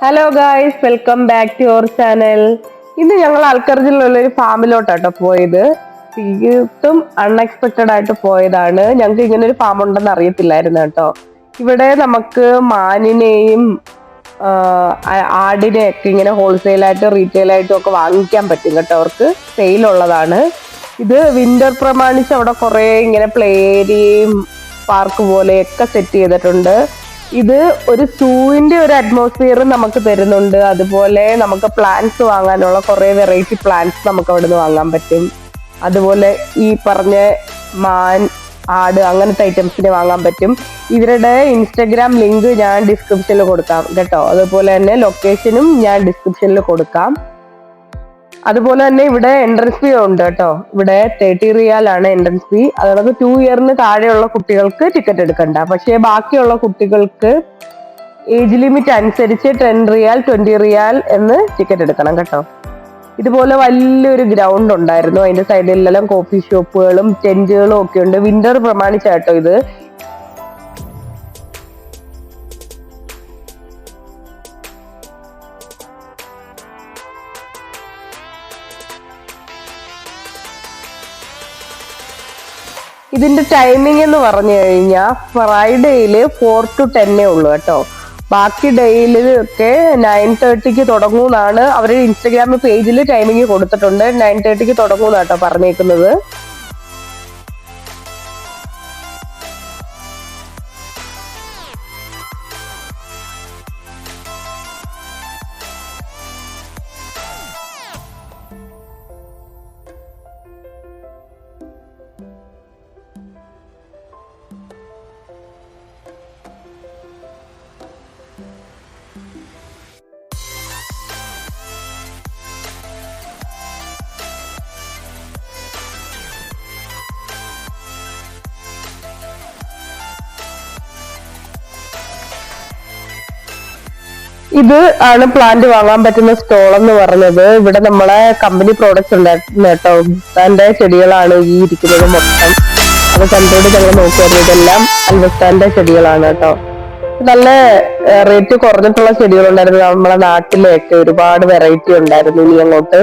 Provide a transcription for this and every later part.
Hello guys, welcome back to your channel. ഇന്ന് ഞങ്ങൾ അൽക്കർജിലുള്ള ഒരു ഫാമിലോട്ടാട്ടോ പോയത്. തീർത്തും അൺഎക്സ്പെക്റ്റഡ് ആയിട്ട് പോയതാണ്. ഞങ്ങൾക്ക് ഇങ്ങനെ ഒരു ഫാം ഉണ്ടെന്ന് അറിയത്തില്ലായിരുന്നു കേട്ടോ. ഇവിടെ നമുക്ക് മാനിനെയും ആടിനെയൊക്കെ ഇങ്ങനെ ഹോൾസെയിലായിട്ടും റീറ്റെയിലായിട്ടും ഒക്കെ വാങ്ങിക്കാൻ പറ്റും കേട്ടോ. അവർക്ക് സെയിലുള്ളതാണ്. ഇത് വിന്റർ പ്രമാണിച്ച് അവിടെ കുറേ ഇങ്ങനെ പ്ലേ ഏരിയയും പാർക്ക് പോലെയൊക്കെ സെറ്റ് ചെയ്തിട്ടുണ്ട്. ഇത് ഒരു സൂവിന്റെ ഒരു അറ്റ്മോസ്ഫിയർ നമുക്ക് തരുന്നുണ്ട്. അതുപോലെ നമുക്ക് പ്ലാന്റ്സ് വാങ്ങാനുള്ള കുറെ വെറൈറ്റി പ്ലാന്റ്സ് നമുക്ക് അവിടെ നിന്ന് വാങ്ങാൻ പറ്റും. അതുപോലെ ഈ പറഞ്ഞ മാൻ, ആട് അങ്ങനത്തെ ഐറ്റംസിനെ വാങ്ങാൻ പറ്റും. ഇവരുടെ ഇൻസ്റ്റഗ്രാം ലിങ്ക് ഞാൻ ഡിസ്ക്രിപ്ഷനിൽ കൊടുക്കാം കേട്ടോ. അതുപോലെ തന്നെ ലൊക്കേഷനും ഞാൻ ഡിസ്ക്രിപ്ഷനിൽ കൊടുക്കാം. അതുപോലെ തന്നെ ഇവിടെ എൻട്രൻസ് ഫീ ഉണ്ട് കേട്ടോ. ഇവിടെ 30 റിയാലാണ് എൻട്രൻസ് ഫീ. അതായത് 2 ഇയറിന് താഴെയുള്ള കുട്ടികൾക്ക് ടിക്കറ്റ് എടുക്കണ്ട. പക്ഷേ ബാക്കിയുള്ള കുട്ടികൾക്ക് ഏജ് ലിമിറ്റ് അനുസരിച്ച് 10 റിയാൽ 20 റിയാൽ എന്ന് ടിക്കറ്റ് എടുക്കണം കേട്ടോ. ഇതുപോലെ വലിയൊരു ഗ്രൗണ്ട് ഉണ്ടായിരുന്നു. അതിന്റെ സൈഡിലെല്ലാം കോഫി ഷോപ്പുകളും ടെന്റുകളും ഒക്കെ ഉണ്ട്. വിന്റർ പ്രമാണിച്ചാട്ടോ ഇത്. ഇതിന്റെ ടൈമിംഗ് എന്ന് പറഞ്ഞു കഴിഞ്ഞാൽ ഫ്രൈഡേയില് 4 to 10 ഉള്ളു കേട്ടോ. ബാക്കി ഡേയിലൊക്കെ 9:30 തുടങ്ങുമെന്നാണ് അവർ ഇൻസ്റ്റഗ്രാം പേജിൽ ടൈമിംഗ് കൊടുത്തിട്ടുണ്ട്. 9:30 തുടങ്ങുമെന്നാട്ടോ പറഞ്ഞേക്കുന്നത്. ഇത് ആണ് പ്ലാന്റ് വാങ്ങാൻ പറ്റുന്ന സ്റ്റോൾ എന്ന് പറഞ്ഞത്. ഇവിടെ നമ്മളെ കമ്പനി പ്രോഡക്ട്സ് ഉണ്ടായിരുന്നു കേട്ടോ. അൽബസ്താന്റെ ചെടികളാണ് ഈ ഇരിക്കുന്നത് മൊത്തം. അത് കണ്ടോട് ഞങ്ങൾ നോക്കുമായിരുന്നു. ഇതെല്ലാം അൽബസ്താന്റെ ചെടികളാണ് കേട്ടോ. നല്ല റേറ്റ് കുറഞ്ഞിട്ടുള്ള ചെടികളുണ്ടായിരുന്നു. നമ്മളെ നാട്ടിലെയൊക്കെ ഒരുപാട് വെറൈറ്റി ഉണ്ടായിരുന്നു. ഇനി അങ്ങോട്ട്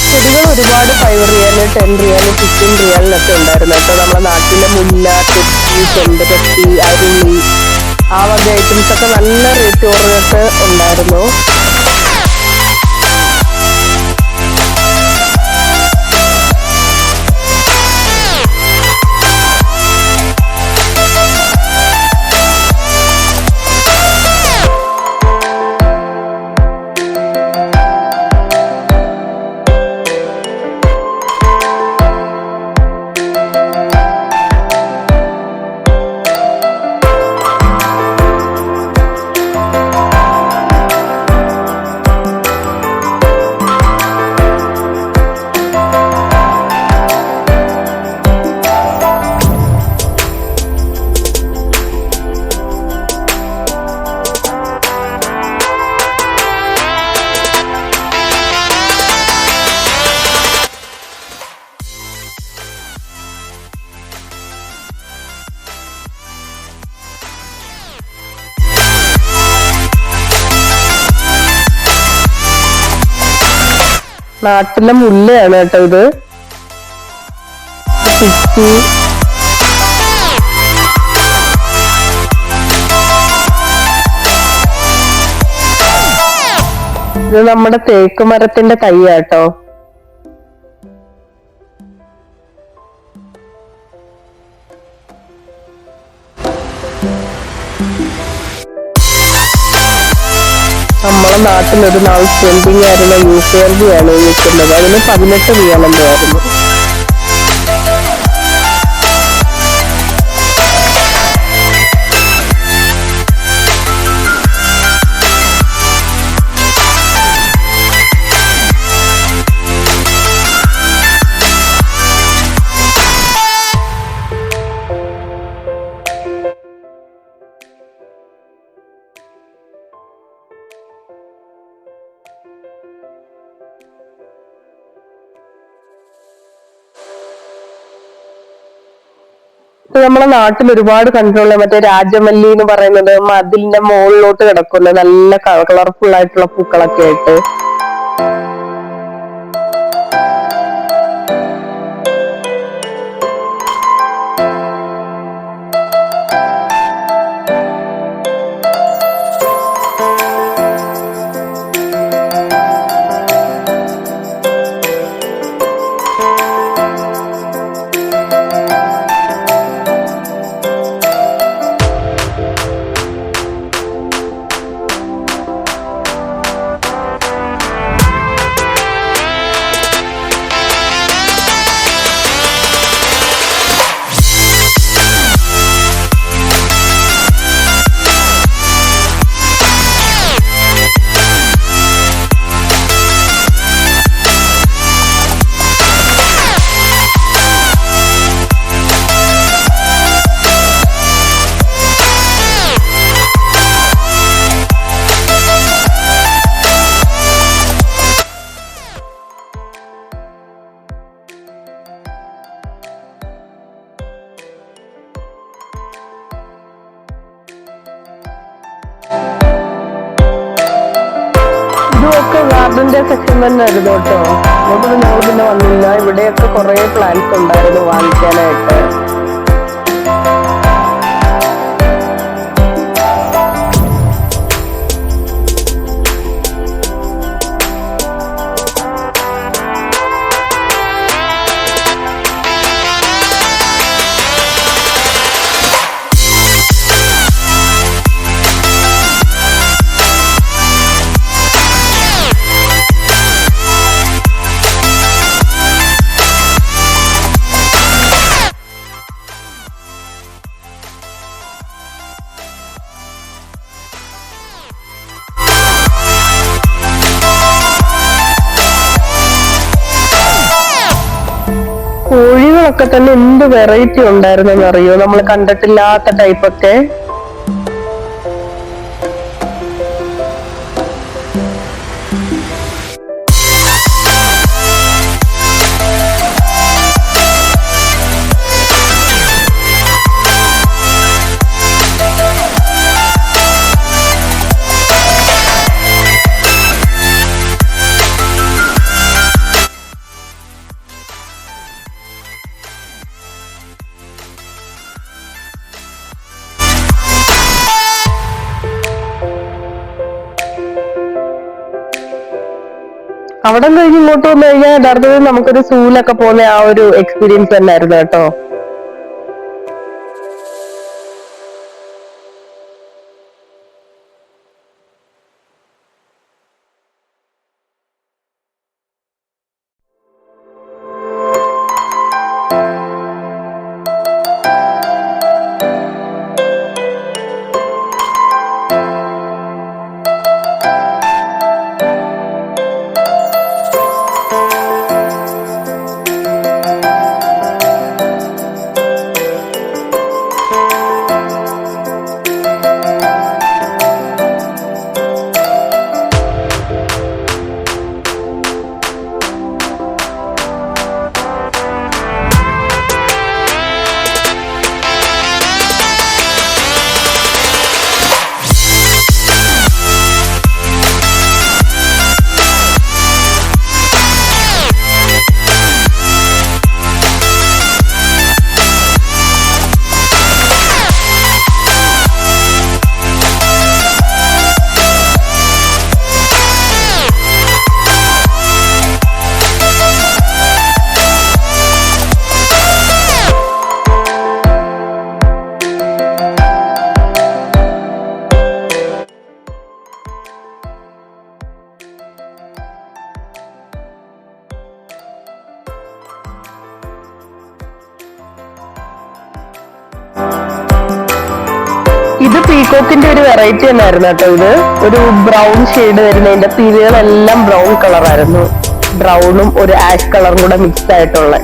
ചെടികൾ ഒരുപാട് 5 റിയാൽ 10 റിയാൽ 15 റിയാലിനൊക്കെ ഉണ്ടായിരുന്നു കേട്ടോ. നമ്മുടെ നാട്ടിലെ മുല്ല, തെച്ചി, ചെമ്പരത്തി, അരുളി ആ വക ഐറ്റംസ് ഒക്കെ നല്ല റേറ്റ് കുറഞ്ഞിട്ട് ഉണ്ടായിരുന്നു. നാട്ടിലെ മുല്ലയാണ് കേട്ടോ ഇത്. പിച്ചി, ഇത് നമ്മുടെ തേക്ക് മരത്തിന്റെ തൈയാട്ടോ. നമ്മളെ നാട്ടിലൊരു നാൾ ട്രെൻഡിങ് ആയിരുന്ന യൂസേർബി ആണ് നിൽക്കുന്നത്. അതിന് 18 റിയാലെന്തോ ആയിരുന്നു. നമ്മളെ നാട്ടിൽ ഒരുപാട് കണ്ടിട്ടുള്ള മറ്റേ രാജമല്ലി എന്ന് പറയുന്നത് മതിലിന്റെ മുകളിലോട്ട് കിടക്കുന്ന നല്ല കളർഫുൾ ആയിട്ടുള്ള പൂക്കളൊക്കെ ആയിട്ട്. ഇതൊക്കെ ഗാർഡന്റെ സെക്ഷൻ തന്നെ ആയിരുന്നു കേട്ടോ. അങ്ങോട്ട് ഞങ്ങൾ പിന്നെ വന്നില്ല. ഇവിടെയൊക്കെ കുറെ പ്ലാന്റ്സ് ഉണ്ടായിരുന്നു വാങ്ങിക്കാനായിട്ട്. കോഴികളൊക്കെ തന്നെ എന്ത് വെറൈറ്റി ഉണ്ടായിരുന്നെന്ന് അറിയോ, നമ്മൾ കണ്ടിട്ടില്ലാത്ത ടൈപ്പൊക്കെ. അവിടെ കഴിഞ്ഞ് ഇങ്ങോട്ട് വന്നു കഴിഞ്ഞാൽ യഥാർത്ഥത്തിൽ നമുക്കൊരു സൂലൊക്കെ പോകുന്ന ആ ഒരു എക്സ്പീരിയൻസ് തന്നെയായിരുന്നു കേട്ടോ. പീകോക്കിന്റെ ഒരു വെറൈറ്റി തന്നെയായിരുന്നു കേട്ടോ ഇത്. ഒരു ബ്രൗൺ ഷെയ്ഡ് വരുന്നതിന്റെ പീലുകളെല്ലാം ബ്രൗൺ കളറായിരുന്നു. ബ്രൗണും ഒരു ആഷ് കളറും കൂടെ മിക്സ് ആയിട്ടുള്ള.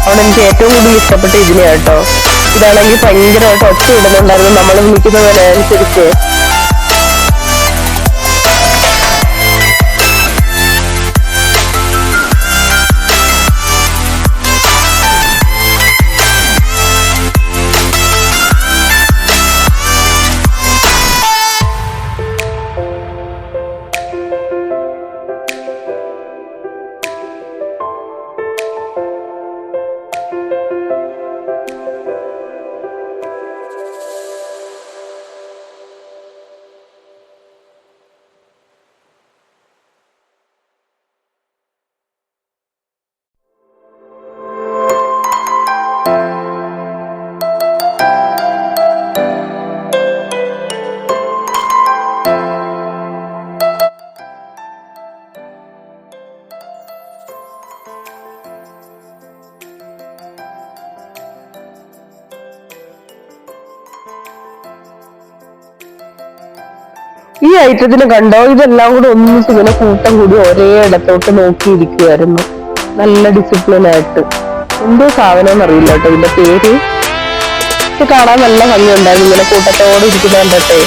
അവിടെ എനിക്ക് ഏറ്റവും കൂടുതൽ ഇഷ്ടപ്പെട്ട ഇതിനെ കേട്ടോ. ഇതാണെങ്കിൽ ഭയങ്കരമായിട്ട് ഒച്ച ഇടുന്നുണ്ടായിരുന്നു നമ്മൾ വിളിക്കുന്നതിനനുസരിച്ച്. ഈ ഐറ്റത്തിന് കണ്ടോ, ഇതെല്ലാം കൂടെ ഒന്നിച്ച് ഇങ്ങനെ കൂട്ടം കൂടി ഒരേ ഇടത്തോട്ട് നോക്കിയിരിക്കുമായിരുന്നു. നല്ല ഡിസിപ്ലിൻ ആയിട്ട്. എന്തോ സാധനം എന്നറിയില്ല കേട്ടോ ഇതിന്റെ പേര്. ഇത് കാണാൻ നല്ല ഭംഗിയുണ്ടായിരുന്നു ഇങ്ങനെ കൂട്ടത്തോടെ ഇരിക്കുന്ന കണ്ടട്ടെ.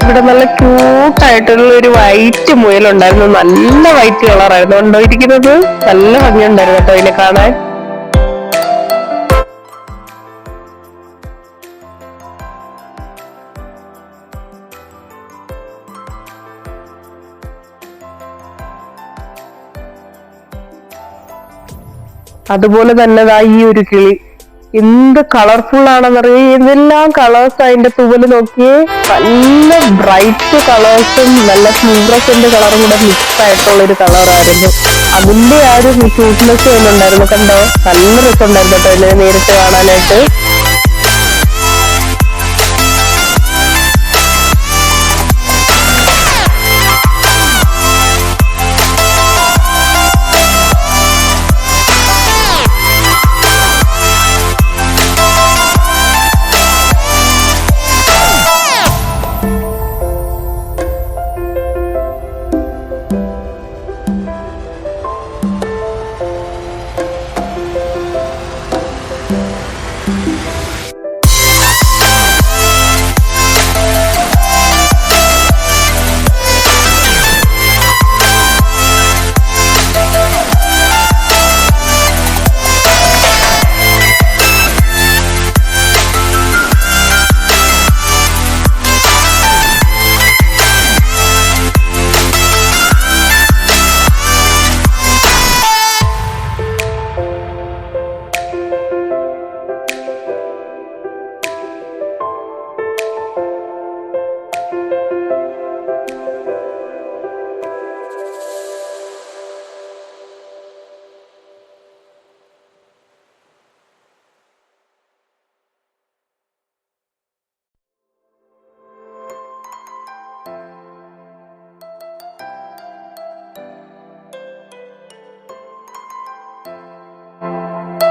ഇവിടെ നല്ല ക്യൂട്ടായിട്ടുള്ള ഒരു വൈറ്റ് മുയലുണ്ടായിരുന്നു. നല്ല വൈറ്റ് കളറായിരുന്നു ഉണ്ടോ ഇരിക്കുന്നത്. നല്ല ഭംഗിയുണ്ടായിരുന്നു കേട്ടോ അതിനെ കാണാൻ. അതുപോലെ തന്നെ ഈ ഒരു കിളി എന്ത് കളർഫുൾ ആണെന്നറിയാം. എന്തെല്ലാം കളേഴ്സ് അതിന്റെ തൂവല് നോക്കിയേ. നല്ല ബ്രൈറ്റ് കളേഴ്സും നല്ല ഫ്ലൂറസെന്റ് കളറും കൂടെ മിക്സ് ആയിട്ടുള്ള ഒരു കളറായിരുന്നു. അതിന്റെ ആ ഒരു ക്യൂട്ട്നെസ് ഒന്നുണ്ടായിരുന്നു കണ്ടോ. നല്ല രസമുണ്ടായിരുന്നു കേട്ടോ ഇതിനെ നേരിട്ട് കാണാനായിട്ട്.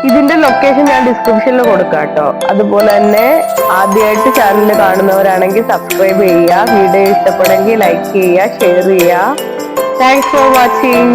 ഇതിന്റെ ലൊക്കേഷൻ ഞാൻ ഡിസ്ക്രിപ്ഷനിൽ കൊടുക്കാം കേട്ടോ. അതുപോലെ തന്നെ ആദ്യമായിട്ട് ചാനൽ കാണുന്നവരാണെങ്കിൽ സബ്സ്ക്രൈബ് ചെയ്യുക, വീഡിയോ ഇഷ്ടപ്പെടുമെങ്കിൽ ലൈക്ക് ചെയ്യുക, ഷെയർ ചെയ്യുക. Thanks for watching.